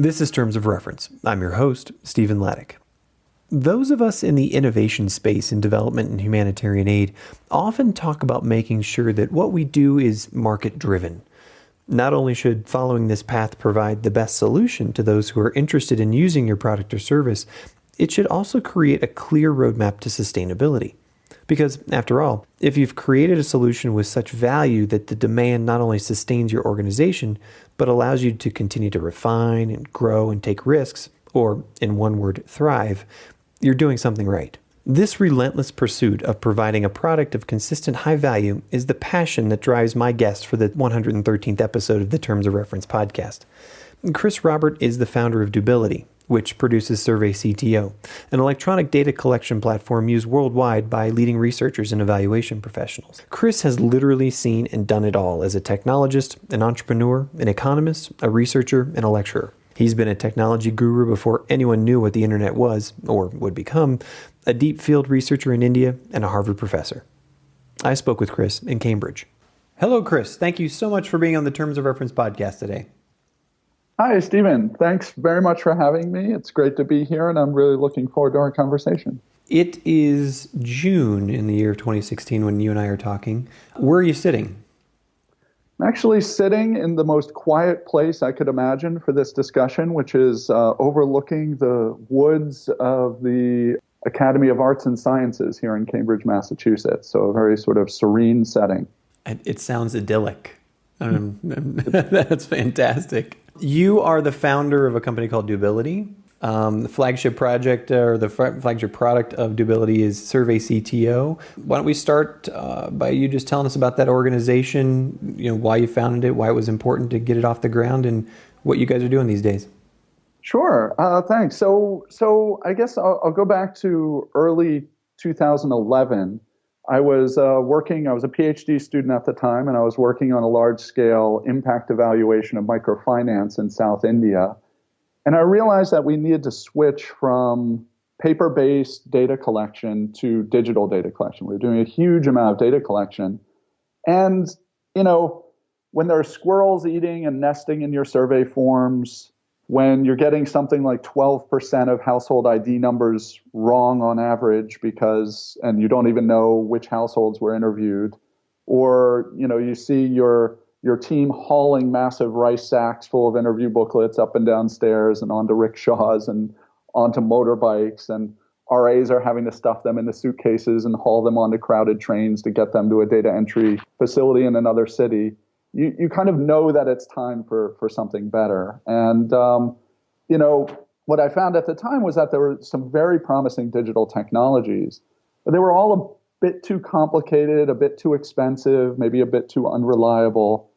This is Terms of Reference. I'm your host, Stephen Laddick. Those of us in the innovation space in development and humanitarian aid often talk about making sure that what we do is market-driven. Not only should following this path provide the best solution to those who are interested in using your product or service, it should also create a clear roadmap to sustainability. Because, after all, if you've created a solution with such value that the demand not only sustains your organization, but allows you to continue to refine and grow and take risks, or, in one word, thrive, you're doing something right. This relentless pursuit of providing a product of consistent high value is the passion that drives my guest for the 113th episode of the Terms of Reference podcast. Chris Robert is the founder of Dobility, which produces SurveyCTO, an electronic data collection platform used worldwide by leading researchers and evaluation professionals. Chris has literally seen and done it all as a technologist, an entrepreneur, an economist, a researcher, and a lecturer. He's been a technology guru before anyone knew what the internet was, or would become, a deep field researcher in India, and a Harvard professor. I spoke with Chris in Cambridge. Hello, Chris. Thank you so much for being on the Terms of Reference podcast today. Hi, Stephen. Thanks very much for having me. It's great to be here, and I'm really looking forward to our conversation. It is June in the year of 2016 when you and I are talking. Where are you sitting? I'm actually sitting in the most quiet place I could imagine for this discussion, which is overlooking the woods of the Academy of Arts and Sciences here in Cambridge, Massachusetts. So a very sort of serene setting. It sounds idyllic. That's fantastic. You are the founder of a company called Dobility. The flagship project or the flagship product of Dobility is SurveyCTO. Why don't we start by you just telling us about that organization, why you founded it, why it was important to get it off the ground, and what you guys are doing these days. Sure. Thanks. So I guess I'll go back to early 2011. I was I was a PhD student at the time, and I was working on a large-scale impact evaluation of microfinance in South India. And I realized that we needed to switch from paper-based data collection to digital data collection. We were doing a huge amount of data collection. And, when there are squirrels eating and nesting in your survey forms, when you're getting something like 12% of household ID numbers wrong on average and you don't even know which households were interviewed, or, you see your team hauling massive rice sacks full of interview booklets up and down stairs and onto rickshaws and onto motorbikes, and RAs are having to stuff them into suitcases and haul them onto crowded trains to get them to a data entry facility in another city. You kind of know that it's time for something better. And, what I found at the time was that there were some very promising digital technologies, but they were all a bit too complicated, a bit too expensive, maybe a bit too unreliable.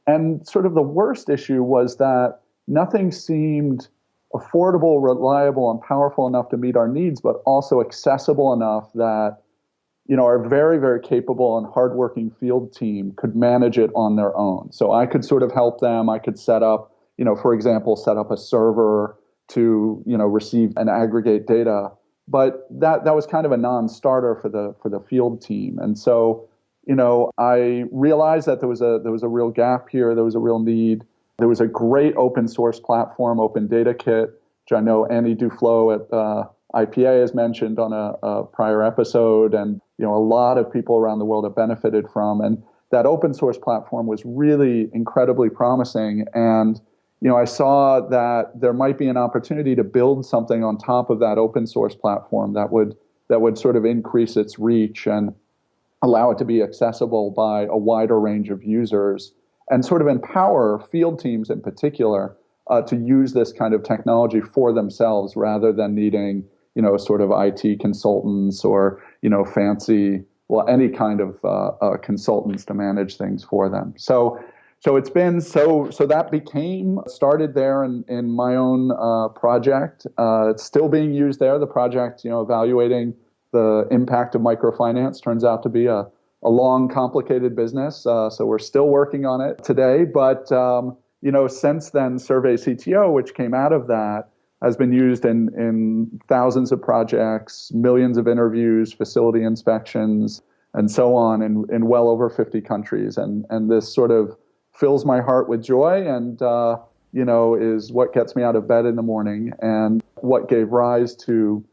And sort of the worst issue was that nothing seemed affordable, reliable, and powerful enough to meet our needs, but also accessible enough that our very, very capable and hardworking field team could manage it on their own. So I could sort of help them. I could set up, for example, set up a server to, receive and aggregate data. But that was kind of a non-starter for the field team. And so, I realized that there was a real gap here. There was a real need. There was a great open source platform, Open Data Kit, which I know Annie Duflo at IPA has mentioned on a prior episode, and a lot of people around the world have benefited from. And that open source platform was really incredibly promising. And I saw that there might be an opportunity to build something on top of that open source platform that would sort of increase its reach and allow it to be accessible by a wider range of users, and sort of empower field teams in particular to use this kind of technology for themselves rather than needing sort of IT consultants or, any kind of consultants to manage things for them. So it's been, so that started there in my own project. It's still being used there. The project, evaluating the impact of microfinance turns out to be a long, complicated business. So we're still working on it today. But, since then, SurveyCTO, which came out of that, has been used in thousands of projects, millions of interviews, facility inspections, and so on in well over 50 countries. And this sort of fills my heart with joy. And, is what gets me out of bed in the morning and what gave rise to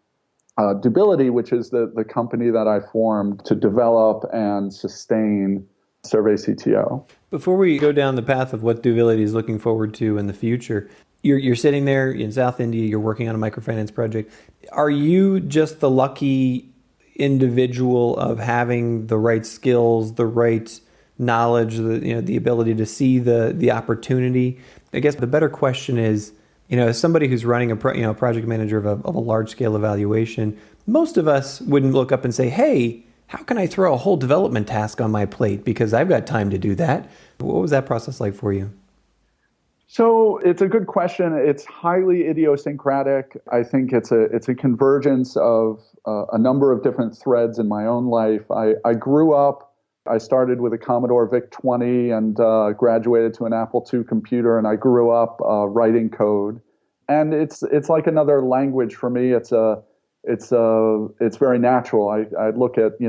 Dobility, which is the company that I formed to develop and sustain SurveyCTO. Before we go down the path of what Dobility is looking forward to in the future, you're sitting there in South India, you're working on a microfinance project. Are you just the lucky individual of having the right skills, the right knowledge, the ability to see the opportunity? I guess the better question is, as somebody who's running a project manager of a large scale evaluation, most of us wouldn't look up and say, hey, how can I throw a whole development task on my plate because I've got time to do that? What was that process like for you? So it's a good question. It's highly idiosyncratic. I think it's a convergence of a number of different threads in my own life. I grew up, I started with a Commodore VIC-20 and graduated to an Apple II computer, and I grew up writing code. And it's like another language for me. It's very natural. I look at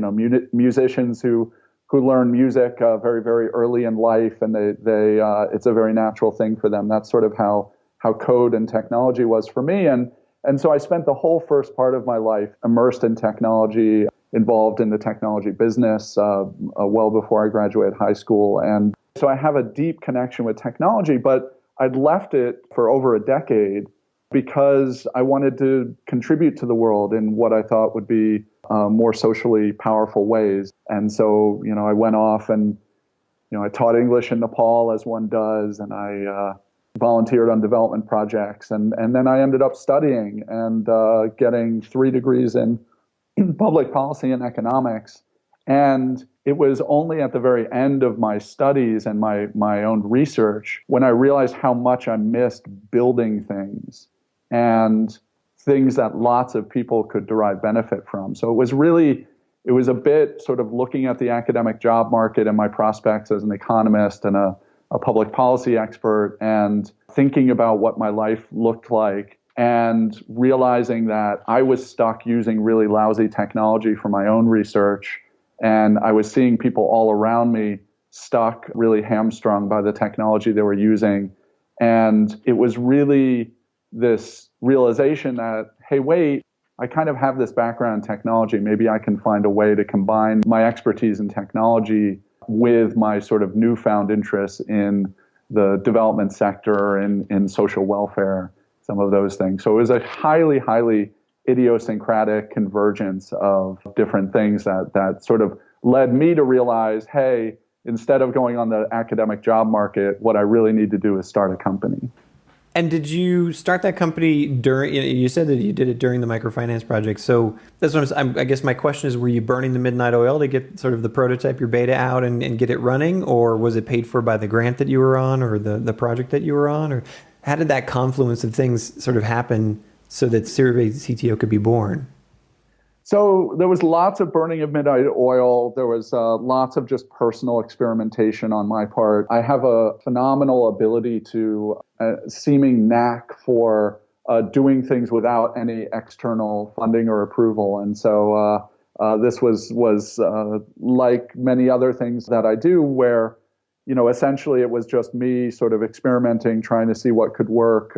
musicians who learn music very, very early in life, and they it's a very natural thing for them. That's sort of how code and technology was for me. And so I spent the whole first part of my life immersed in technology, involved in the technology business well before I graduated high school. And so I have a deep connection with technology, but I'd left it for over a decade because I wanted to contribute to the world in what I thought would be more socially powerful ways. And so, I went off and, I taught English in Nepal as one does, and I volunteered on development projects. And then I ended up studying and getting 3 degrees in public policy and economics. And it was only at the very end of my studies and my own research when I realized how much I missed building things and things that lots of people could derive benefit from. So it was a bit sort of looking at the academic job market and my prospects as an economist and a public policy expert and thinking about what my life looked like and realizing that I was stuck using really lousy technology for my own research. And I was seeing people all around me stuck, really hamstrung by the technology they were using. And it was really this realization that, hey, wait, I kind of have this background in technology. Maybe I can find a way to combine my expertise in technology with my sort of newfound interest in the development sector and in social welfare, some of those things. So it was a highly, highly idiosyncratic convergence of different things that sort of led me to realize, hey, instead of going on the academic job market, what I really need to do is start a company. And did you start that company during, you said that you did it during the microfinance project. So that's what I guess my question is, were you burning the midnight oil to get sort of the prototype, your beta out and get it running? Or was it paid for by the grant that you were on or the project that you were on? Or how did that confluence of things sort of happen so that SurveyCTO could be born? So there was lots of burning of midnight oil. There was lots of just personal experimentation on my part. I have a phenomenal ability to seeming knack for doing things without any external funding or approval. And so this was like many other things that I do where, essentially it was just me sort of experimenting, trying to see what could work.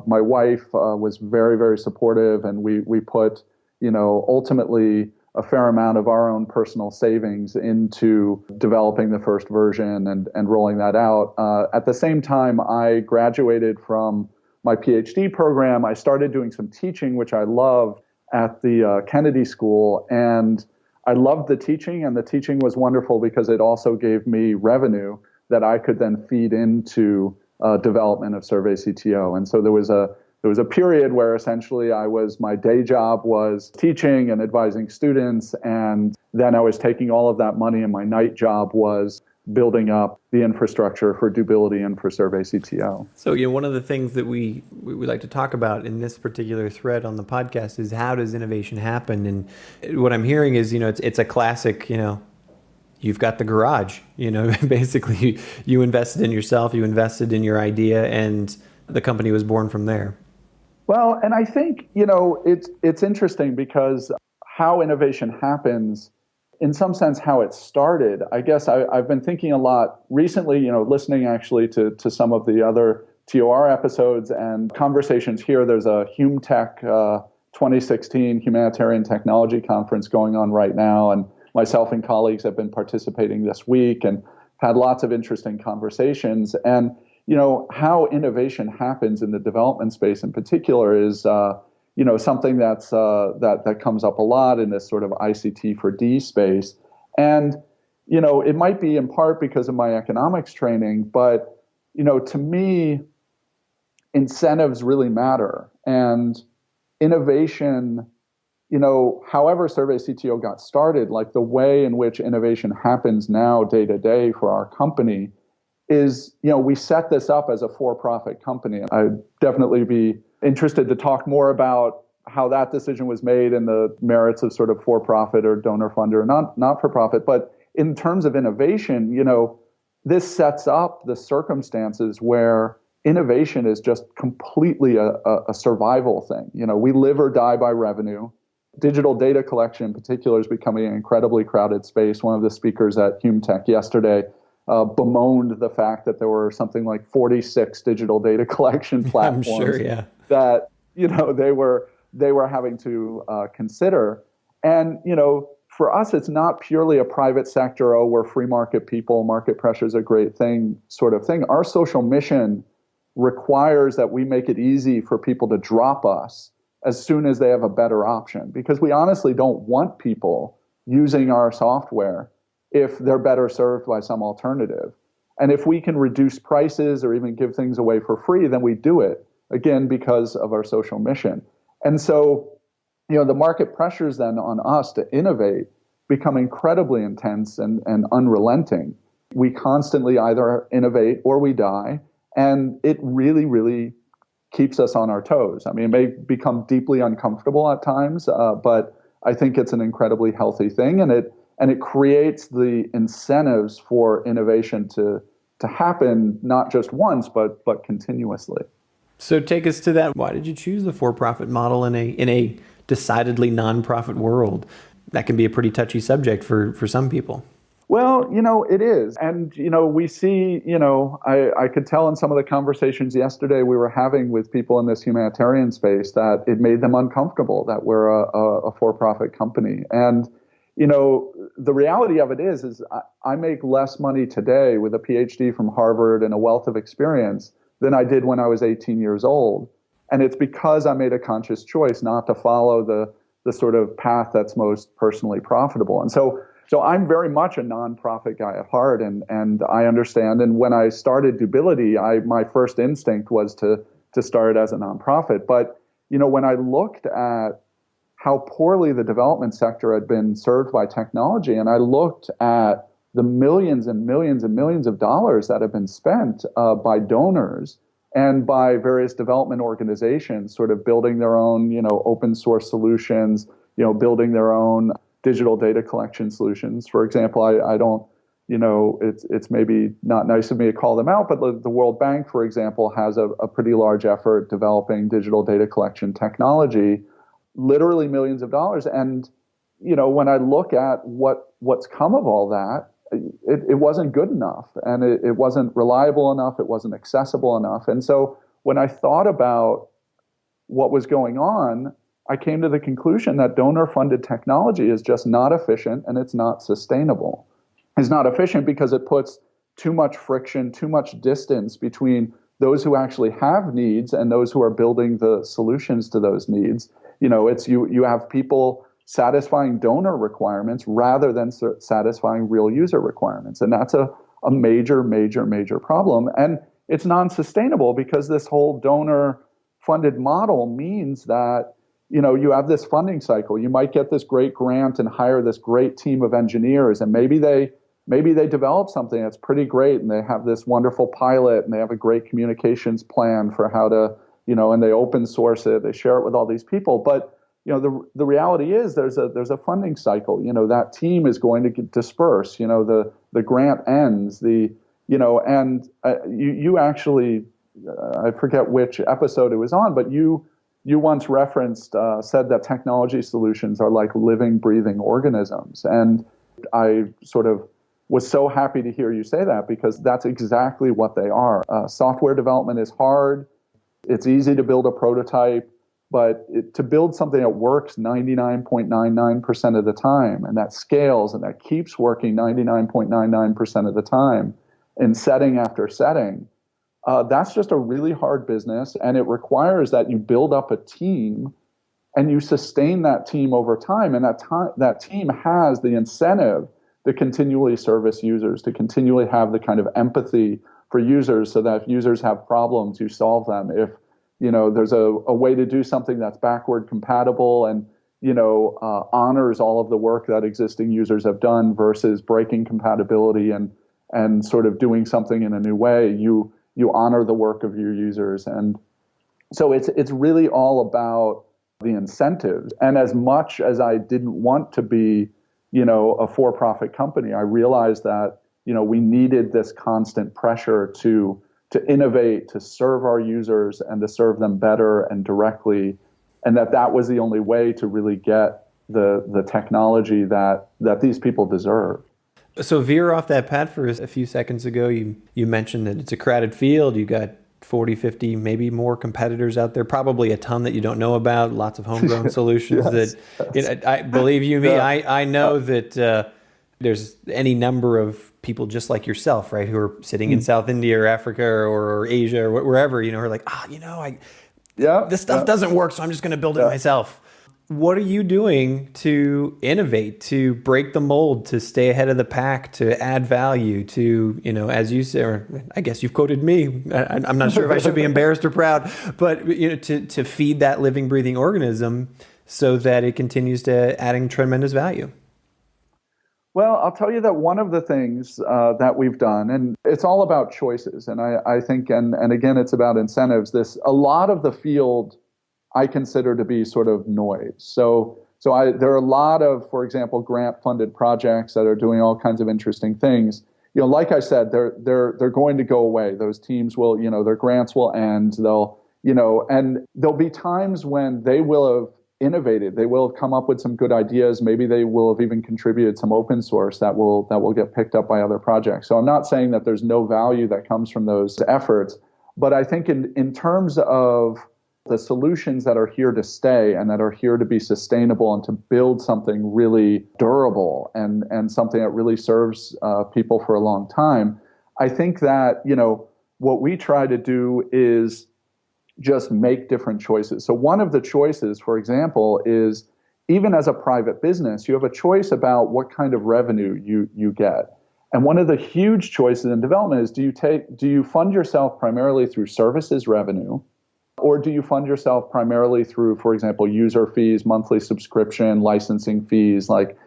My wife was very, very supportive, and we put ultimately a fair amount of our own personal savings into developing the first version and rolling that out. At the same time, I graduated from my PhD program. I started doing some teaching, which I loved, at the Kennedy School. And I loved the teaching, and the teaching was wonderful because it also gave me revenue that I could then feed into development of SurveyCTO. And so there was a period where essentially my day job was teaching and advising students, and then I was taking all of that money, and my night job was building up the infrastructure for Dobility and for SurveyCTO. So, one of the things that we like to talk about in this particular thread on the podcast is how does innovation happen? And what I'm hearing is, it's a classic, you've got the garage, basically you invested in yourself, you invested in your idea, and the company was born from there. Well, and I think, it's interesting because how innovation happens, in some sense, how it started. I guess I've been thinking a lot recently, listening actually to some of the other TOR episodes and conversations here. There's a HumTech 2016 Humanitarian Technology Conference going on right now, and myself and colleagues have been participating this week and had lots of interesting conversations. And how innovation happens in the development space in particular is something that comes up a lot in this sort of ICT for D space. And it might be in part because of my economics training, but to me, incentives really matter. And innovation, however SurveyCTO got started, like the way in which innovation happens now day to day for our company is, we set this up as a for-profit company. I'd definitely be interested to talk more about how that decision was made and the merits of sort of for-profit or donor fund or not-for-profit. But in terms of innovation, this sets up the circumstances where innovation is just completely a survival thing. We live or die by revenue. Digital data collection in particular is becoming an incredibly crowded space. One of the speakers at HumTech yesterday bemoaned the fact that there were something like 46 digital data collection platforms I'm sure, yeah. that they were having to consider. And for us, it's not purely a private sector, we're free market people, market pressure is a great thing sort of thing. Our social mission requires that we make it easy for people to drop us as soon as they have a better option, because we honestly don't want people using our software if they're better served by some alternative. And if we can reduce prices or even give things away for free, then we do it, again, because of our social mission. And so, the market pressures then on us to innovate become incredibly intense and unrelenting. We constantly either innovate or we die, and it really, really keeps us on our toes. I mean, it may become deeply uncomfortable at times, but I think it's an incredibly healthy thing, and it creates the incentives for innovation to happen not just once, but continuously. So take us to that. Why did you choose the for-profit model in a decidedly non-profit world? That can be a pretty touchy subject for some people. Well, it is. And, we see, I could tell in some of the conversations yesterday we were having with people in this humanitarian space that it made them uncomfortable that we're a for-profit company. And, the reality of it is I make less money today with a PhD from Harvard and a wealth of experience than I did when I was 18 years old. And it's because I made a conscious choice not to follow the sort of path that's most personally profitable. And so I'm very much a nonprofit guy at heart, and I understand. And when I started Dobility, my first instinct was to start it as a nonprofit. But when I looked at how poorly the development sector had been served by technology, and I looked at the millions and millions and millions of dollars that have been spent by donors and by various development organizations, sort of building their own, open source solutions, building their own digital data collection solutions. For example, I don't, it's maybe not nice of me to call them out, but the World Bank, for example, has a pretty large effort developing digital data collection technology, literally millions of dollars. And, when I look at what's come of all that, it wasn't good enough, and it wasn't reliable enough, it wasn't accessible enough. And so when I thought about what was going on, I came to the conclusion that donor-funded technology is just not efficient and it's not sustainable. It's not efficient because it puts too much friction, too much distance between those who actually have needs and those who are building the solutions to those needs. It's you have people satisfying donor requirements rather than satisfying real user requirements. And that's a major, major, major problem. And it's non-sustainable because this whole donor-funded model means that you have this funding cycle. You might get this great grant and hire this great team of engineers, and maybe they develop something that's pretty great, and they have this wonderful pilot, and they have a great communications plan for how to, and they open source it, they share it with all these people. But the reality is there's a funding cycle. That team is going to disperse. The grant ends. And you actually, I forget which episode it was on, but you once referenced, said that technology solutions are like living, breathing organisms. And I sort of, was so happy to hear you say that, because that's exactly what they are. Software development is hard. It's easy to build a prototype, but to build something that works 99.99% of the time, and that scales and that keeps working 99.99% of the time in setting after setting, that's just a really hard business, and it requires that you build up a team and you sustain that team over time, and that team has the incentive to continually service users, to continually have the kind of empathy for users, so that if users have problems, you solve them. If there's a way to do something that's backward compatible and honors all of the work that existing users have done versus breaking compatibility and sort of doing something in a new way, you honor the work of your users. And so it's really all about the incentives. And as much as I didn't want to be a for-profit company, I realized that we needed this constant pressure to innovate, to serve our users and to serve them better and directly, and that was the only way to really get the technology that these people deserve. So veer off that path for a few seconds ago. You mentioned that it's a crowded field. You got 40, 50, maybe more competitors out there, probably a ton that you don't know about, lots of homegrown solutions. Yes. I believe you me, I know that there's any number of people just like yourself, right, who are sitting in South India or Africa or Asia or wherever, who are like, this stuff doesn't work, so I'm just going to build it myself. What are you doing to innovate, to break the mold, to stay ahead of the pack, to add value, to, as you say, or I guess you've quoted me, I'm not sure if I should be embarrassed or proud, but to feed that living, breathing organism so that it continues to adding tremendous value? Well, I'll tell you that one of the things that we've done, and it's all about choices, and I think, and again, it's about incentives. A lot of the field I consider to be sort of noise. So there are a lot of, for example, grant-funded projects that are doing all kinds of interesting things. Like I said, they're going to go away. Those teams will, their grants will end. And there'll be times when they will have innovated. They will have come up with some good ideas. Maybe they will have even contributed some open source that will get picked up by other projects. So I'm not saying that there's no value that comes from those efforts, but I think in terms of the solutions that are here to stay and that are here to be sustainable and to build something really durable and something that really serves people for a long time, I think that, what we try to do is just make different choices. So one of the choices, for example, is even as a private business, you have a choice about what kind of revenue you get. And one of the huge choices in development is, do you fund yourself primarily through services revenue, or do you fund yourself primarily through, for example, user fees, monthly subscription, licensing fees, like,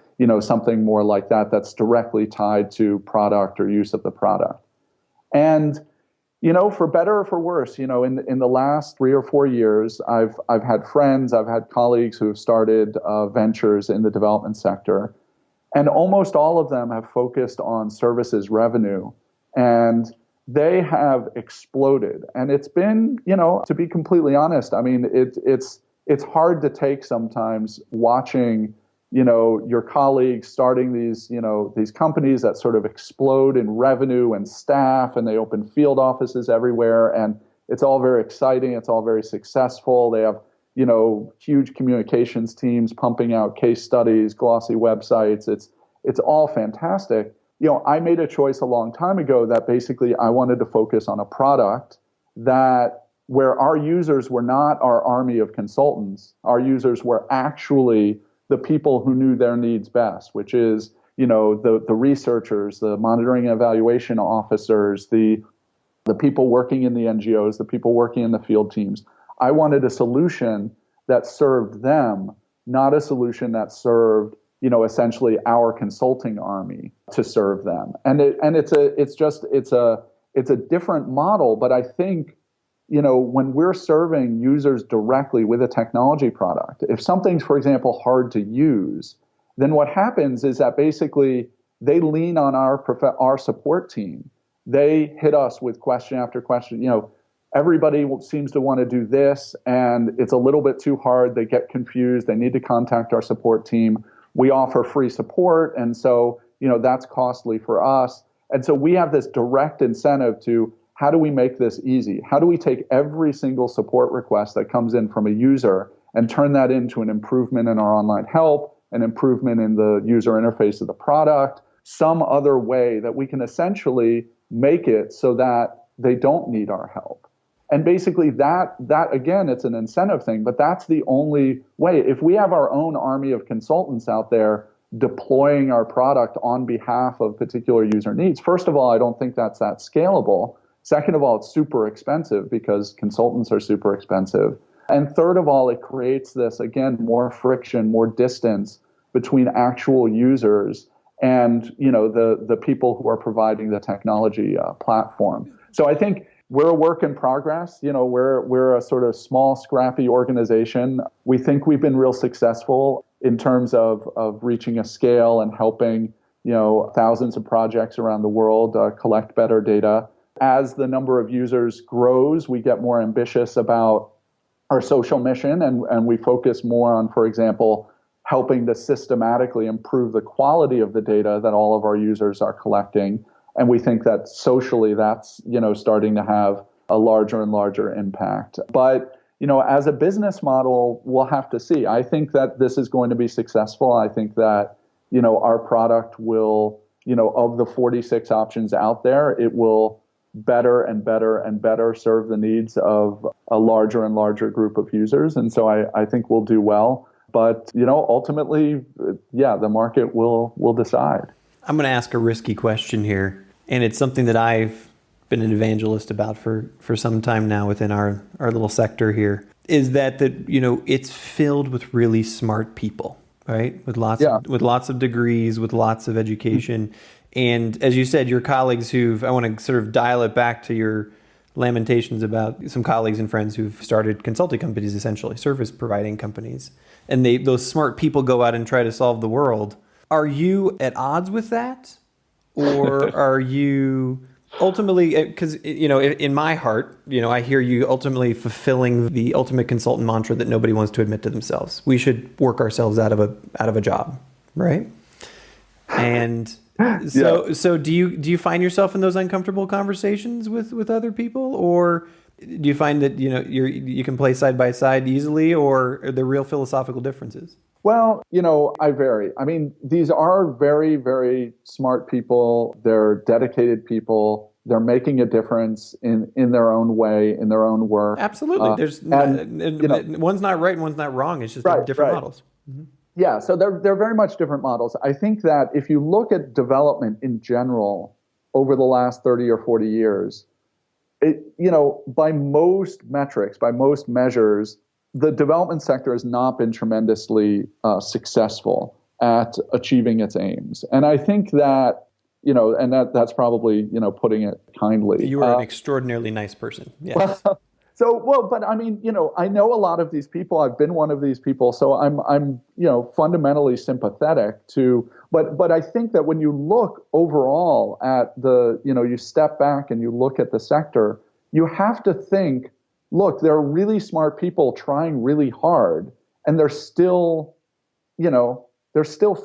something more like that that's directly tied to product or use of the product? And, for better or for worse, in the last 3 or 4 years, I've had friends, I've had colleagues who have started ventures in the development sector, and almost all of them have focused on services revenue, and they have exploded. And it's been, to be completely honest, I mean, it's hard to take sometimes watching, your colleagues starting these companies that sort of explode in revenue and staff, and they open field offices everywhere, and it's all very exciting. It's all very successful. They have, huge communications teams pumping out case studies, glossy websites. It's all fantastic. I made a choice a long time ago that basically I wanted to focus on a product where our users were not our army of consultants. Our users were actually the people who knew their needs best, which is, the researchers, the monitoring and evaluation officers, the people working in the NGOs, the people working in the field teams. I wanted a solution that served them, not a solution that served essentially our consulting army to serve them. And it's a different model, but I think, when we're serving users directly with a technology product, if something's, for example, hard to use, then what happens is that basically they lean on our support team. They hit us with question after question. Everybody seems to want to do this, and it's a little bit too hard. They get confused. They need to contact our support team. We offer free support, and so that's costly for us. And so we have this direct incentive to, how do we make this easy? How do we take every single support request that comes in from a user and turn that into an improvement in our online help, an improvement in the user interface of the product, some other way that we can essentially make it so that they don't need our help. And basically that again, it's an incentive thing, but that's the only way. If we have our own army of consultants out there deploying our product on behalf of particular user needs, first of all, I don't think that's that scalable. Second of all, it's super expensive because consultants are super expensive. And third of all, it creates this, again, more friction, more distance between actual users and the people who are providing the technology platform. So I think we're a work in progress. We're a sort of small, scrappy organization. We think we've been real successful in terms of reaching a scale and helping thousands of projects around the world collect better data. As the number of users grows, we get more ambitious about our social mission, and we focus more on, for example, helping to systematically improve the quality of the data that all of our users are collecting. And we think that socially that's, starting to have a larger and larger impact. But, as a business model, we'll have to see. I think that this is going to be successful. I think that, our product will, of the 46 options out there, it will better and better and better serve the needs of a larger and larger group of users. And so I think we'll do well. But, ultimately, the market will decide. I'm going to ask a risky question here, and it's something that I've been an evangelist about for some time now within our little sector here, is that it's filled with really smart people, right? With lots of degrees, with lots of education. And as you said, your colleagues I want to sort of dial it back to your lamentations about some colleagues and friends who've started consulting companies, essentially service providing companies. And those smart people go out and try to solve the world. Are you at odds with that? Or are you ultimately, because, in my heart, I hear you ultimately fulfilling the ultimate consultant mantra that nobody wants to admit to themselves. We should work ourselves out of a job, right? And so do you find yourself in those uncomfortable conversations with other people, or do you find that you can play side by side easily, or are there real philosophical differences? Well, I vary. I mean, these are very, very smart people. They're dedicated people. They're making a difference in their own way, in their own work. Absolutely. One's not right and one's not wrong. It's just different models. Mm-hmm. Yeah, so they're very much different models. I think that if you look at development in general over the last 30 or 40 years, by most metrics, by most measures, the development sector has not been tremendously successful at achieving its aims. And I think that, and that's probably, putting it kindly. You are an extraordinarily nice person. Yes. But I mean, I know a lot of these people. I've been one of these people, so I'm fundamentally sympathetic to. But I think that when you look overall at you step back and you look at the sector, you have to think, look, there are really smart people trying really hard, and they're still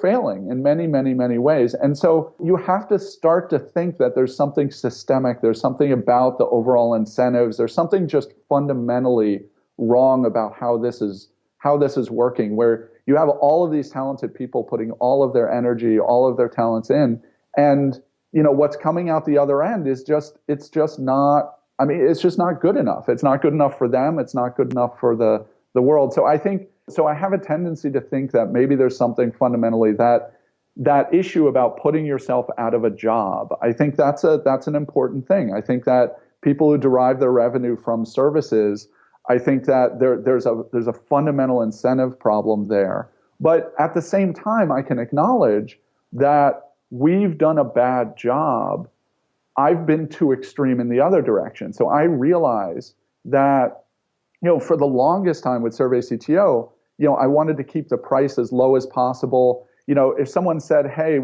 failing in many, many, many ways. And so you have to start to think that there's something systemic, there's something about the overall incentives, there's something just fundamentally wrong about how this is working, where you have all of these talented people putting all of their energy, all of their talents in, and what's coming out the other end is it's just not good enough. It's not good enough for them, it's not good enough for the world. So I have a tendency to think that maybe there's something fundamentally that issue about putting yourself out of a job. I think that's an important thing. I think that people who derive their revenue from services, I think that there's a fundamental incentive problem there. But at the same time, I can acknowledge that we've done a bad job. I've been too extreme in the other direction. So I realize that, for the longest time with SurveyCTO, I wanted to keep the price as low as possible. If someone said, hey,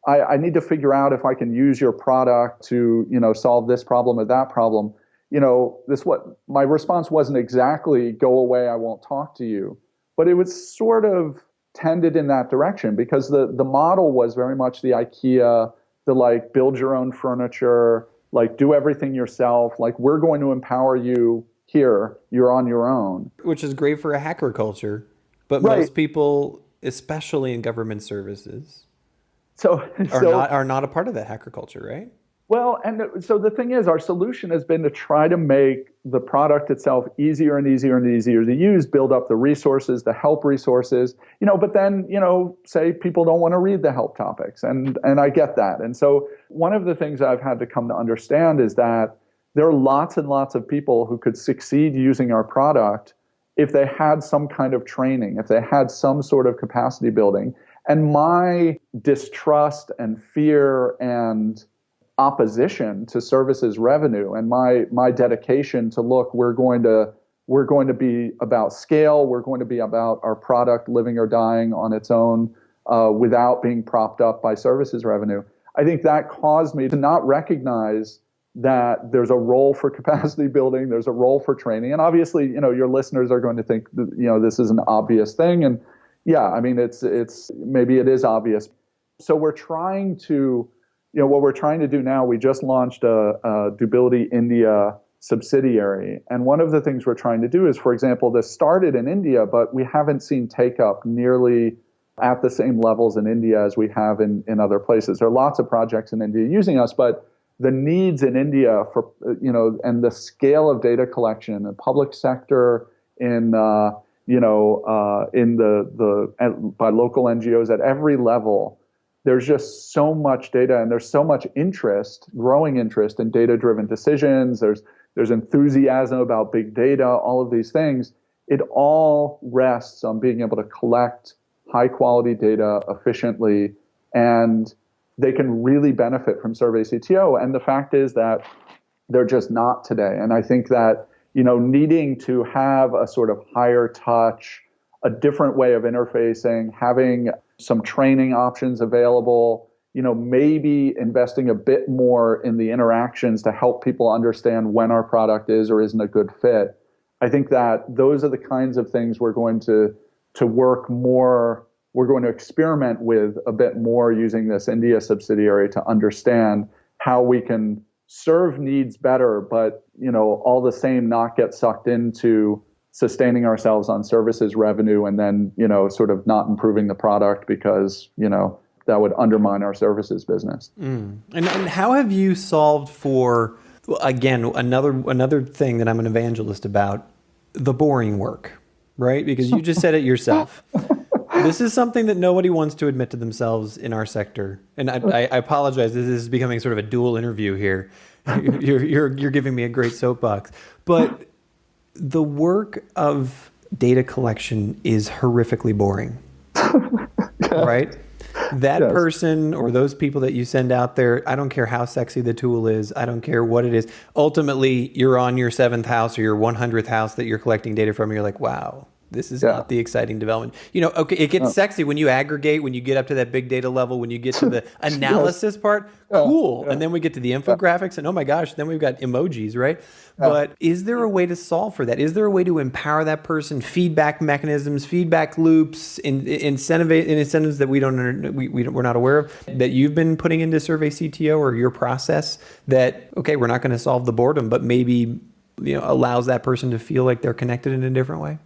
I need to figure out if I can use your product to, solve this problem or that problem, my response wasn't exactly go away, I won't talk to you. But it was sort of, tended in that direction because the model was very much the IKEA, the like build your own furniture, like do everything yourself. Like we're going to empower you here. You're on your own. Which is great for a hacker culture, but Right. most people, especially in government services, So, are not a part of that hacker culture, right? well, and so the thing is, our solution has been to try to make the product itself easier and easier and easier to use, build up the resources, the help resources, but then, say people don't want to read the help topics. And I get that. And so one of the things I've had to come to understand is that there are lots and lots of people who could succeed using our product if they had some kind of training, if they had some sort of capacity building. And my distrust and fear and opposition to services revenue and my dedication to look, we're going to be about scale, we're going to be about our product living or dying on its own without being propped up by services revenue. I think that caused me to not recognize that there's a role for capacity building, there's a role for training, and obviously your listeners are going to think that, this is an obvious thing, and yeah, I mean it's maybe it is obvious. So we're trying to what we're trying to do now, we just launched a Dobility India subsidiary. And one of the things we're trying to do is, for example, this started in India, but we haven't seen take up nearly at the same levels in India as we have in other places. There are lots of projects in India using us, but the needs in India for, and the scale of data collection in the public sector, in by local NGOs at every level, there's just so much data and there's so much interest, growing interest in data-driven decisions. There's enthusiasm about big data, all of these things. It all rests on being able to collect high-quality data efficiently, and they can really benefit from SurveyCTO. And the fact is that they're just not today. And I think that, needing to have a sort of higher touch, a different way of interfacing, having some training options available, maybe investing a bit more in the interactions to help people understand when our product is or isn't a good fit. I think that those are the kinds of things we're going to work more, we're going to experiment with a bit more using this India subsidiary to understand how we can serve needs better, but, all the same not get sucked into sustaining ourselves on services revenue and then, sort of not improving the product because, that would undermine our services business. And how have you solved for, again, another thing that I'm an evangelist about, the boring work, right? Because you just said it yourself. This is something that nobody wants to admit to themselves in our sector. And I apologize, this is becoming sort of a dual interview here. You're giving me a great soapbox. But the work of data collection is horrifically boring, right? That yes. person or those people that you send out there, I don't care how sexy the tool is. I don't care what it is. Ultimately, you're on your 7th house or your 100th house that you're collecting data from. And you're like, wow, this is not the exciting development. Okay, it gets sexy when you aggregate, when you get up to that big data level, when you get to the analysis part, cool. And then we get to the infographics and oh my gosh, then we've got emojis, right? But is there a way to solve for that? Is there a way to empower that person, feedback mechanisms, feedback loops, incentives that we're not aware of, that you've been putting into SurveyCTO or your process that, okay, we're not going to solve the boredom, but maybe allows that person to feel like they're connected in a different way?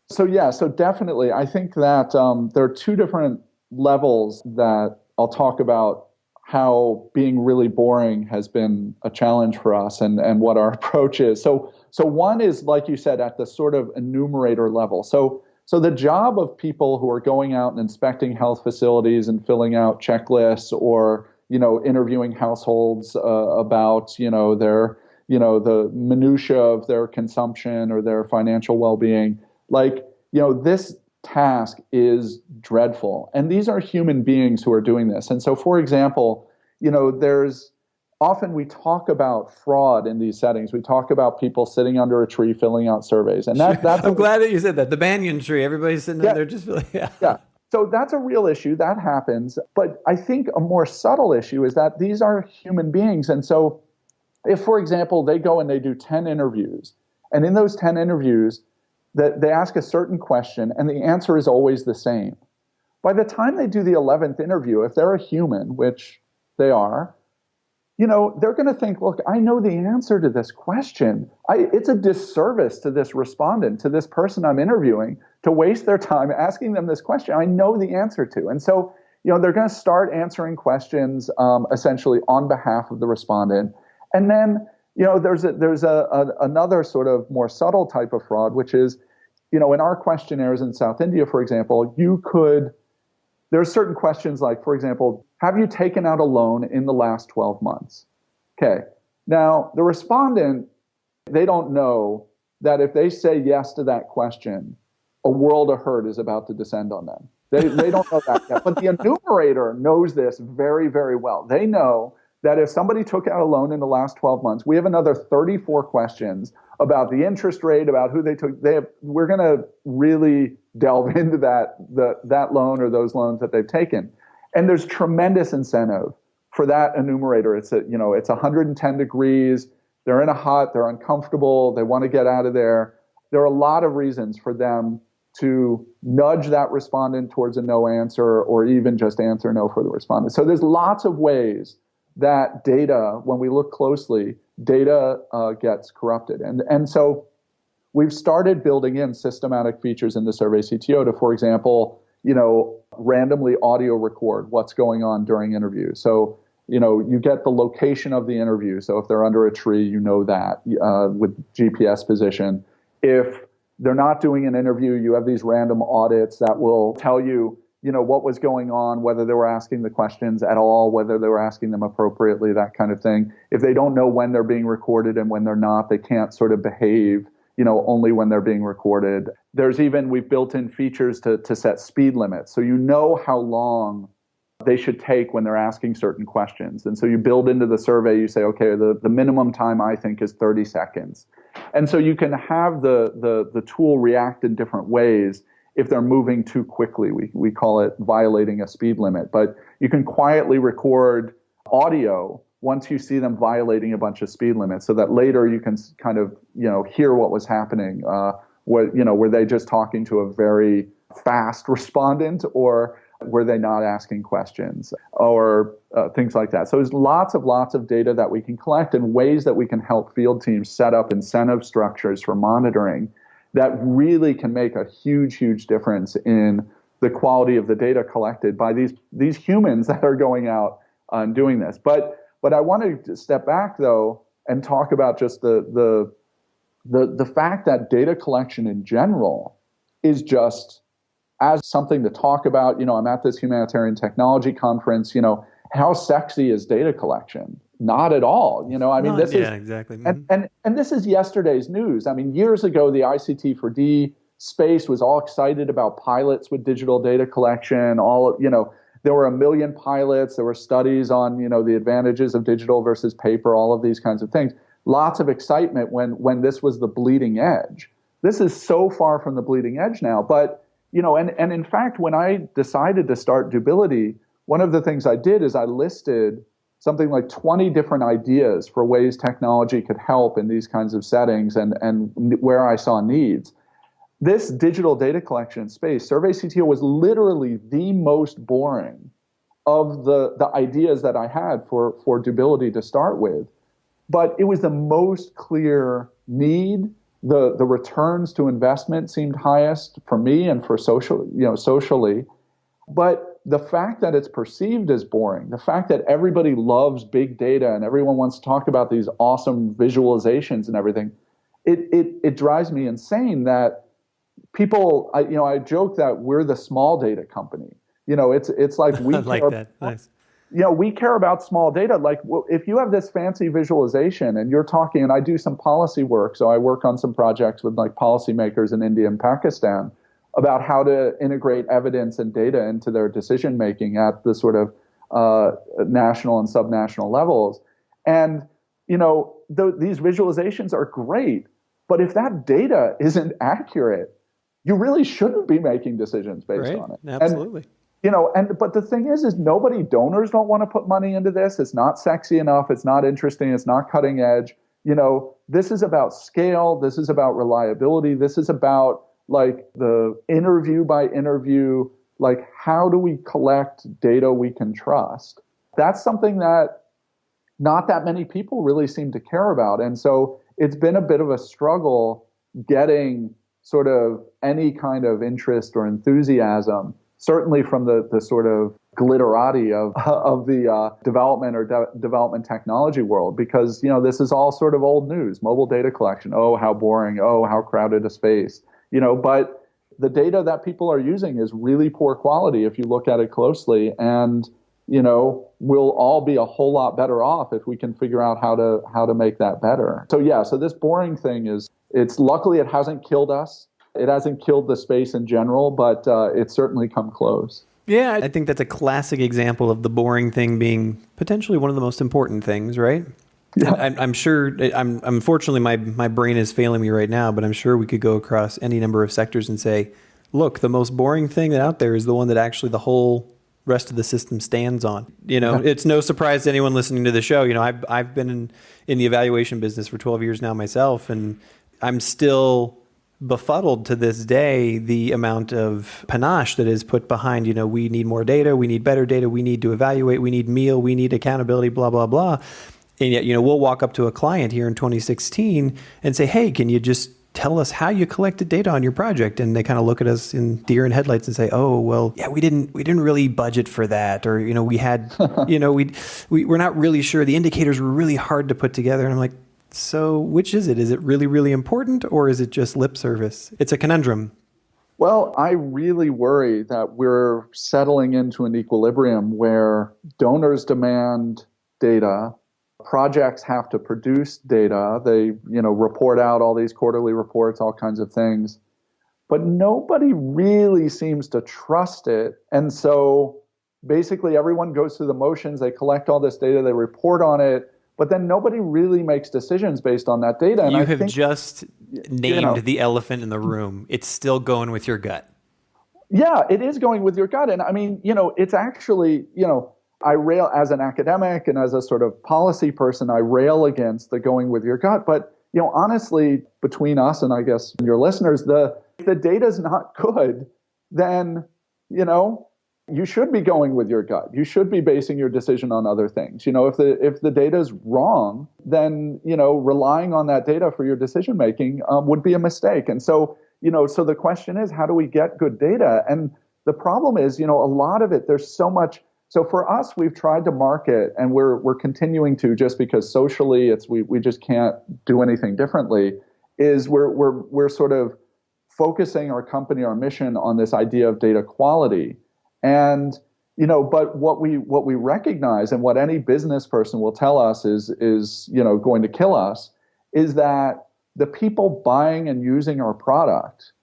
So definitely. I think that there are two different levels that I'll talk about how being really boring has been a challenge for us and what our approach is. So one is, like you said, at the sort of enumerator level. So the job of people who are going out and inspecting health facilities and filling out checklists or, interviewing households about, their, the minutia of their consumption or their financial well-being, this task is dreadful. And these are human beings who are doing this. And so, for example, there's often we talk about fraud in these settings. We talk about people sitting under a tree filling out surveys. And that's I'm glad that you said that. The banyan tree, everybody's sitting there just filling Yeah. So that's a real issue. That happens. But I think a more subtle issue is that these are human beings. And so if, for example, they go and they do 10 interviews, and in those 10 interviews, that they ask a certain question and the answer is always the same. By the time they do the 11th interview, if they're a human, which they are, they're going to think, look, I know the answer to this question. It's a disservice to this respondent, to this person I'm interviewing, to waste their time asking them this question I know the answer to. And so, they're going to start answering questions essentially on behalf of the respondent. And then, there's another sort of more subtle type of fraud, which is, in our questionnaires in South India, for example, there are certain questions like, for example, have you taken out a loan in the last 12 months? Okay. Now, the respondent, they don't know that if they say yes to that question, a world of hurt is about to descend on them. They don't know that yet. But the enumerator knows this very, very well. They know that if somebody took out a loan in the last 12 months, we have another 34 questions about the interest rate, about who they took. We're going to really delve into that loan or those loans that they've taken. And there's tremendous incentive for that enumerator. It's 110 degrees. They're in a hut. They're uncomfortable. They want to get out of there. There are a lot of reasons for them to nudge that respondent towards a no answer or even just answer no for the respondent. So there's lots of ways that data, when we look closely, data gets corrupted. And so we've started building in systematic features into SurveyCTO to, for example, randomly audio record what's going on during interviews. So, you get the location of the interview. So if they're under a tree, that with GPS position. If they're not doing an interview, you have these random audits that will tell you, what was going on, whether they were asking the questions at all, whether they were asking them appropriately, that kind of thing. If they don't know when they're being recorded and when they're not, they can't sort of behave, only when they're being recorded. We've built in features to set speed limits. So how long they should take when they're asking certain questions. And so you build into the survey, you say, okay, the minimum time I think is 30 seconds. And so you can have the tool react in different ways if they're moving too quickly. We call it violating a speed limit. But you can quietly record audio once you see them violating a bunch of speed limits so that later you can kind of, hear what was happening. Were they just talking to a very fast respondent, or were they not asking questions, or things like that? So there's lots of data that we can collect and ways that we can help field teams set up incentive structures for monitoring that really can make a huge, huge difference in the quality of the data collected by these humans that are going out and doing this. But I want to step back though and talk about just the fact that data collection in general is just as something to talk about. I'm at this humanitarian technology conference. How sexy is data collection? Not at all. Exactly. Mm-hmm. And this is yesterday's news. Years ago, the ICT4D space was all excited about pilots with digital data collection. There were 1 million pilots. There were studies on, the advantages of digital versus paper, all of these kinds of things. Lots of excitement when this was the bleeding edge. This is so far from the bleeding edge now. But, and in fact, when I decided to start Dobility, one of the things I did is I listed something like 20 different ideas for ways technology could help in these kinds of settings and where I saw needs. This digital data collection space, SurveyCTO, was literally the most boring of the ideas that I had for Dobility to start with. But it was the most clear need. The returns to investment seemed highest for me and for socially. But the fact that it's perceived as boring, the fact that everybody loves big data and everyone wants to talk about these awesome visualizations and everything, it drives me insane that people, I joke that we're the small data company. It's like we like that. Nice. We care about small data. Like, if you have this fancy visualization and you're talking, and I do some policy work, so I work on some projects with like policymakers in India and Pakistan about how to integrate evidence and data into their decision making at the sort of national and subnational levels. And these visualizations are great, but if that data isn't accurate, you really shouldn't be making decisions based on it. Absolutely. But the thing is donors don't want to put money into this. It's not sexy enough. It's not interesting. It's not cutting edge. This is about scale. This is about reliability. This is about like the interview by interview, like how do we collect data we can trust? That's something that not that many people really seem to care about. And so it's been a bit of a struggle getting sort of any kind of interest or enthusiasm, certainly from the sort of glitterati of the development or development technology world, because, this is all sort of old news. Mobile data collection. Oh, how boring. Oh, how crowded a space. But the data that people are using is really poor quality if you look at it closely. And, we'll all be a whole lot better off if we can figure out how to make that better. So this boring thing it's luckily it hasn't killed us. It hasn't killed the space in general, but it's certainly come close. Yeah, I think that's a classic example of the boring thing being potentially one of the most important things, right? Yeah. I'm sure, unfortunately, my brain is failing me right now, but I'm sure we could go across any number of sectors and say, look, the most boring thing that out there is the one that actually the whole rest of the system stands on. It's no surprise to anyone listening to the show. I've been in the evaluation business for 12 years now myself, and I'm still befuddled to this day the amount of panache that is put behind, we need more data, we need better data, we need to evaluate, we need meal, we need accountability, blah, blah, blah. And yet, we'll walk up to a client here in 2016 and say, hey, can you just tell us how you collected data on your project? And they kind of look at us in deer in headlights and say, oh, well, yeah, we didn't really budget for that. Or, we had, we're not really sure. The indicators were really hard to put together. And I'm like, so which is it? Is it really, really important, or is it just lip service? It's a conundrum. Well, I really worry that we're settling into an equilibrium where donors demand data, projects have to produce data, they, report out all these quarterly reports, all kinds of things, but nobody really seems to trust it. And so basically everyone goes through the motions, they collect all this data, they report on it, but then nobody really makes decisions based on that data. And you have just named the elephant in the room. It's still going with your gut. Yeah, it is going with your gut. And I mean, it's actually, I rail as an academic and as a sort of policy person, I rail against the going with your gut. But, honestly, between us and I guess your listeners, if the data's not good, then, you should be going with your gut. You should be basing your decision on other things. If the data is wrong, then, relying on that data for your decision making would be a mistake. And so, so the question is, how do we get good data? And the problem is, a lot of it, there's so much. So for us, we've tried to market, and we're continuing to, just because socially we just can't do anything differently, is we're sort of focusing our company, our mission on this idea of data quality. And, but what we recognize, and what any business person will tell us is going to kill us, is that the people buying and using our product,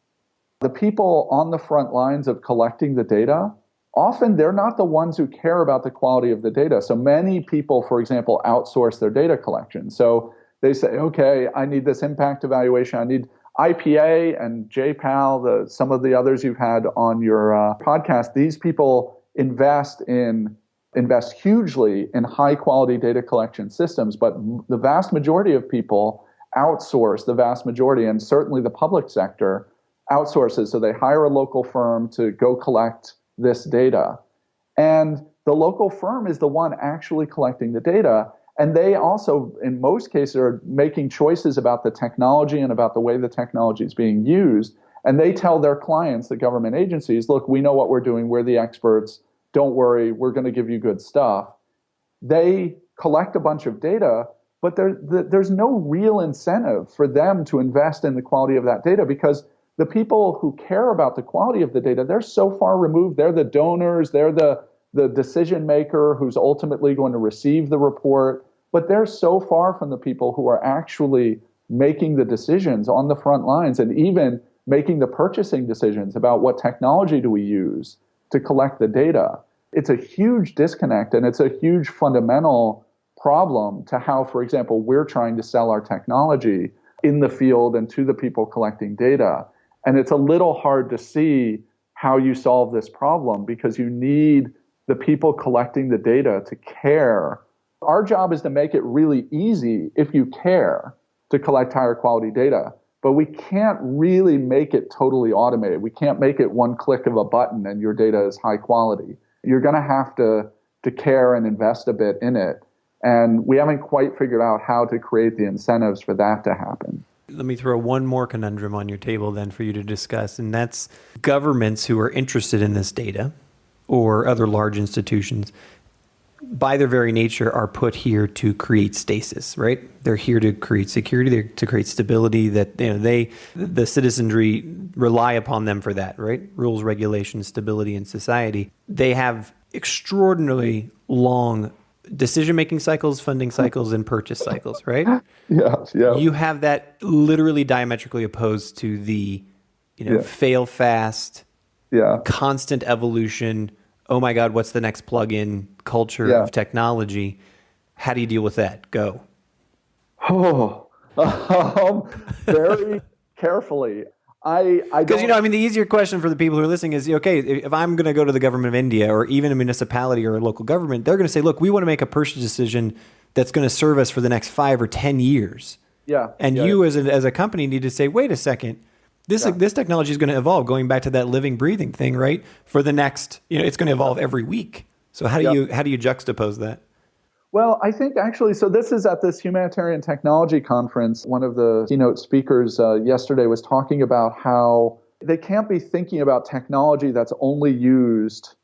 the people on the front lines of collecting the data, often they're not the ones who care about the quality of the data. So many people, for example, outsource their data collection. So they say, okay, I need this impact evaluation. I need IPA and JPAL, some of the others you've had on your podcast. These people invest hugely in high quality data collection systems, but the vast majority of people outsource, the vast majority, and certainly the public sector outsources. So they hire a local firm to go collect this data. And the local firm is the one actually collecting the data. And they also, in most cases, are making choices about the technology and about the way the technology is being used. And they tell their clients, the government agencies, look, we know what we're doing. We're the experts. Don't worry. We're going to give you good stuff. They collect a bunch of data, but there's no real incentive for them to invest in the quality of that data, because the people who care about the quality of the data, they're so far removed. They're the donors. They're the decision maker who's ultimately going to receive the report. But they're so far from the people who are actually making the decisions on the front lines, and even making the purchasing decisions about what technology do we use to collect the data. It's a huge disconnect, and it's a huge fundamental problem to how, for example, we're trying to sell our technology in the field and to the people collecting data. And it's a little hard to see how you solve this problem, because you need the people collecting the data to care. Our job is to make it really easy, if you care, to collect higher quality data. but we can't really make it totally automated. We can't make it one click of a button and your data is high quality. You're going to have to care and invest a bit in it. And we haven't quite figured out how to create the incentives for that to happen. Let me throw one more conundrum on your table then for you to discuss, and that's governments who are interested in this data or other large institutions, by their very nature, are put here to create stasis, right? They're here to create security, they're to create stability, that the citizenry rely upon them for that, right? Rules, regulations, stability in society. They have extraordinarily long decision-making cycles, funding cycles, and purchase cycles, right? Yeah. You have that literally diametrically opposed to the, fail fast, constant evolution. Oh my God, what's the next plug-in culture of technology? How do you deal with that? Go. Very carefully. Because, the easier question for the people who are listening is, okay, if I'm going to go to the government of India or even a municipality or a local government, they're going to say, look, we want to make a purchase decision that's going to serve us for the next 5 or 10 years. Yeah. And you as a company need to say, wait a second, this technology is going to evolve, going back to that living, breathing thing, right? For the next, it's going to evolve every week. So how do you juxtapose that? Well, I think actually, so this is at this humanitarian technology conference. One of the keynote speakers yesterday was talking about how they can't be thinking about technology that's only used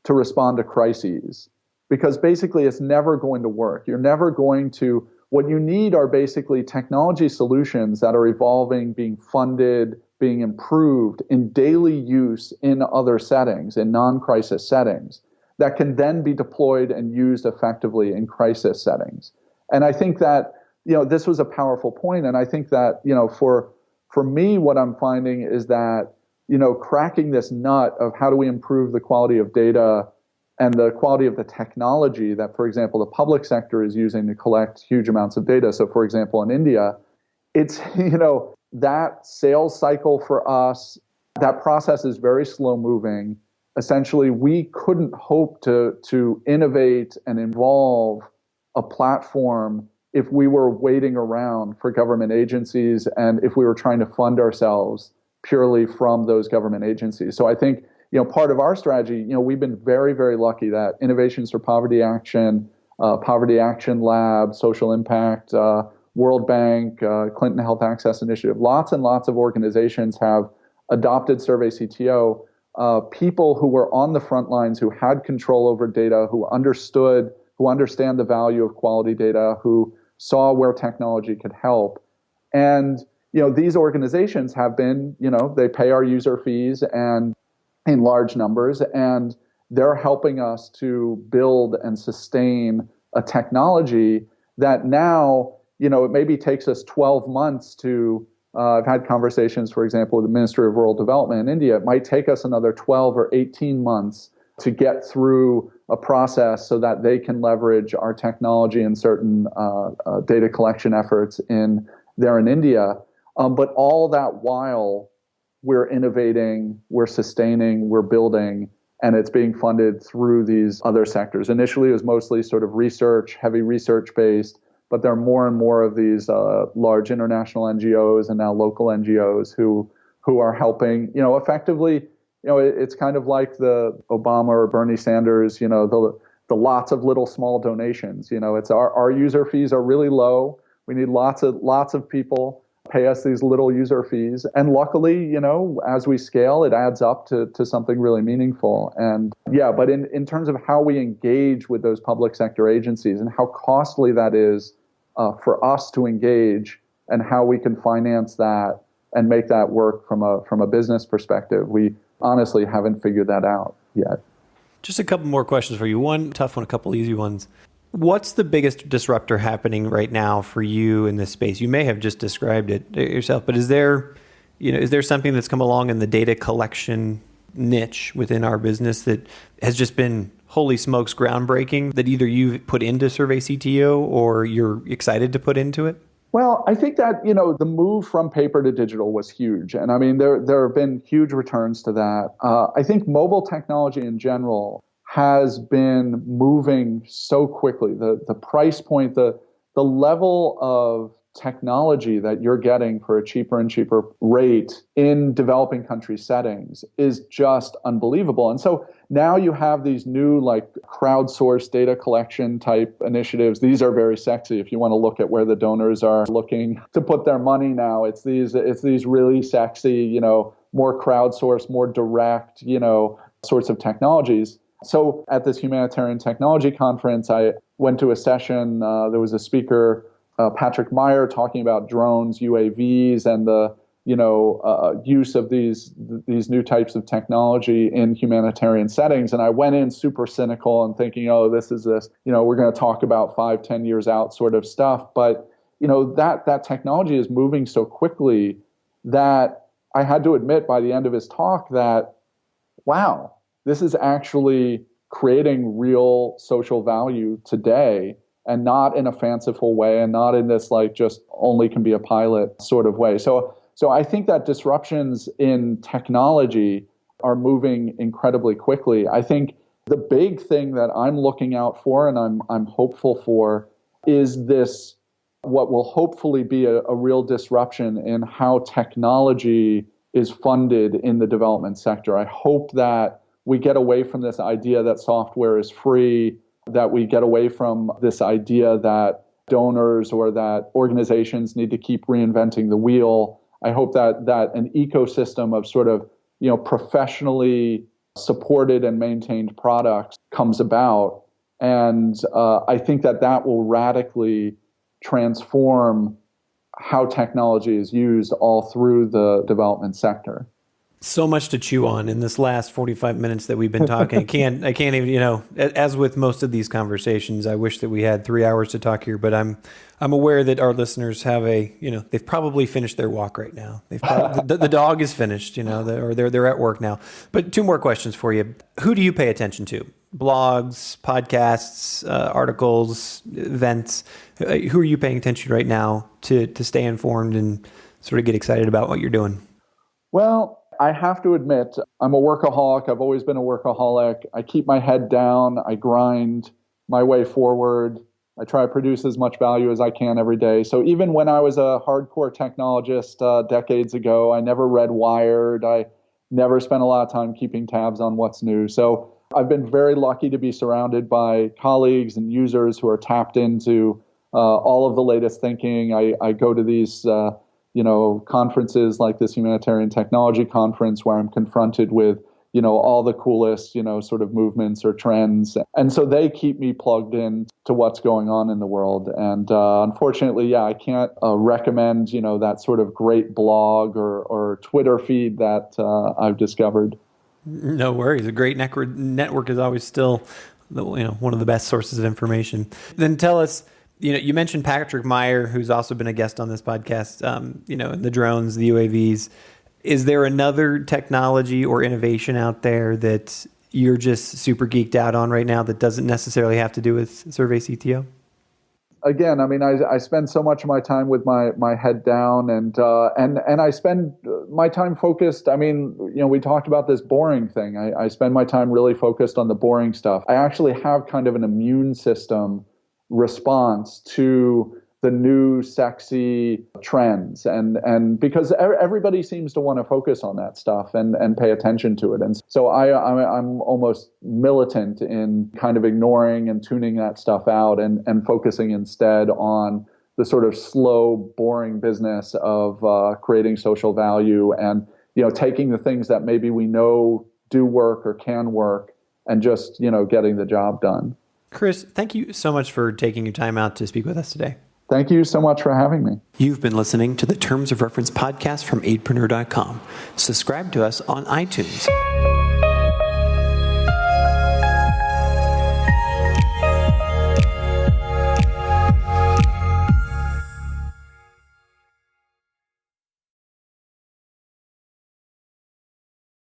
to respond to crises, because basically it's never going to work. You're never going to, what you need are basically technology solutions that are evolving, being funded, being improved in daily use in other settings, in non-crisis settings, that can then be deployed and used effectively in crisis settings. And I think that, this was a powerful point. And I think that, for me, what I'm finding is that, cracking this nut of how do we improve the quality of data and the quality of the technology that, for example, the public sector is using to collect huge amounts of data. So, for example, in India, it's, that sales cycle for us, that process is very slow moving. Essentially, we couldn't hope to innovate and evolve a platform if we were waiting around for government agencies and if we were trying to fund ourselves purely from those government agencies. So I think, part of our strategy, we've been very, very lucky that Innovations for Poverty Action, Poverty Action Lab, Social Impact, World Bank, Clinton Health Access Initiative, lots and lots of organizations have adopted SurveyCTO. People who were on the front lines, who had control over data, who understand the value of quality data, who saw where technology could help. And, these organizations have been, they pay our user fees and in large numbers, and they're helping us to build and sustain a technology that now, it maybe takes us 12 months to I've had conversations, for example, with the Ministry of Rural Development in India. It might take us another 12 or 18 months to get through a process so that they can leverage our technology in certain data collection efforts in India. But all that while we're innovating, we're sustaining, we're building, and it's being funded through these other sectors. Initially, it was mostly sort of research, heavy research-based, but there are more and more of these large international NGOs and now local NGOs who are helping, effectively, it's kind of like the Obama or Bernie Sanders, the lots of little small donations. It's our user fees are really low. We need lots of people pay us these little user fees. And luckily, as we scale, it adds up to something really meaningful. And but in terms of how we engage with those public sector agencies and how costly that is, for us to engage and how we can finance that and make that work from a business perspective, we honestly haven't figured that out yet. Just a couple more questions for you. One tough one, a couple easy ones. What's the biggest disruptor happening right now for you in this space? You may have just described it yourself, but is there something that's come along in the data collection niche within our business that has just been holy smokes groundbreaking that either you've put into SurveyCTO or you're excited to put into it? Well, I think that, the move from paper to digital was huge. And I mean, there have been huge returns to that. I think mobile technology in general has been moving so quickly. The price point, the level of technology that you're getting for a cheaper and cheaper rate in developing country settings is just unbelievable. And so now you have these new like crowdsourced data collection type initiatives. These are very sexy. If you want to look at where the donors are looking to put their money now, it's these really sexy, more crowdsourced, more direct, sorts of technologies. So at this humanitarian technology conference, I went to a session. There was a speaker, Patrick Meyer, talking about drones, UAVs, and the use of these new types of technology in humanitarian settings. And I went in super cynical and thinking, this, we're going to talk about 5-10 years out sort of stuff. But that technology is moving so quickly that I had to admit by the end of his talk that, wow, this is actually creating real social value today, and not in a fanciful way, and not in this like just only can be a pilot sort of way. So I think that disruptions in technology are moving incredibly quickly. I think the big thing that I'm looking out for and I'm hopeful for is this, what will hopefully be a real disruption in how technology is funded in the development sector. I hope that we get away from this idea that software is free, that we get away from this idea that donors or that organizations need to keep reinventing the wheel. I hope that an ecosystem of sort of, professionally supported and maintained products comes about. And I think that will radically transform how technology is used all through the development sector. So much to chew on in this last 45 minutes that we've been talking. I can't even, as with most of these conversations, I wish that we had 3 hours to talk here, but I'm aware that our listeners have they've probably finished their walk right now. The dog is finished, or they're at work now. But 2 more questions for you. Who do you pay attention to? Blogs, podcasts, articles, events. Who are you paying attention to right now to stay informed and sort of get excited about what you're doing? Well, I have to admit, I'm a workaholic. I've always been a workaholic. I keep my head down. I grind my way forward. I try to produce as much value as I can every day. So even when I was a hardcore technologist decades ago, I never read Wired. I never spent a lot of time keeping tabs on what's new. So I've been very lucky to be surrounded by colleagues and users who are tapped into all of the latest thinking. I go to these conferences like this humanitarian technology conference where I'm confronted with, all the coolest, sort of movements or trends. And so they keep me plugged in to what's going on in the world. And unfortunately, I can't recommend, that sort of great blog or Twitter feed that I've discovered. No worries. A great network is always still, one of the best sources of information. Then tell us, you mentioned Patrick Meyer, who's also been a guest on this podcast, the drones, the UAVs. Is there another technology or innovation out there that you're just super geeked out on right now that doesn't necessarily have to do with SurveyCTO? Again, I spend so much of my time with my head down and I spend my time focused. We talked about this boring thing. I spend my time really focused on the boring stuff. I actually have kind of an immune system response to the new sexy trends and because everybody seems to want to focus on that stuff and pay attention to it. And so I'm almost militant in kind of ignoring and tuning that stuff out and focusing instead on the sort of slow, boring business of creating social value and, taking the things that maybe we know do work or can work and just, getting the job done. Chris, thank you so much for taking your time out to speak with us today. Thank you so much for having me. You've been listening to the Terms of Reference podcast from Aidpreneur.com. Subscribe to us on iTunes.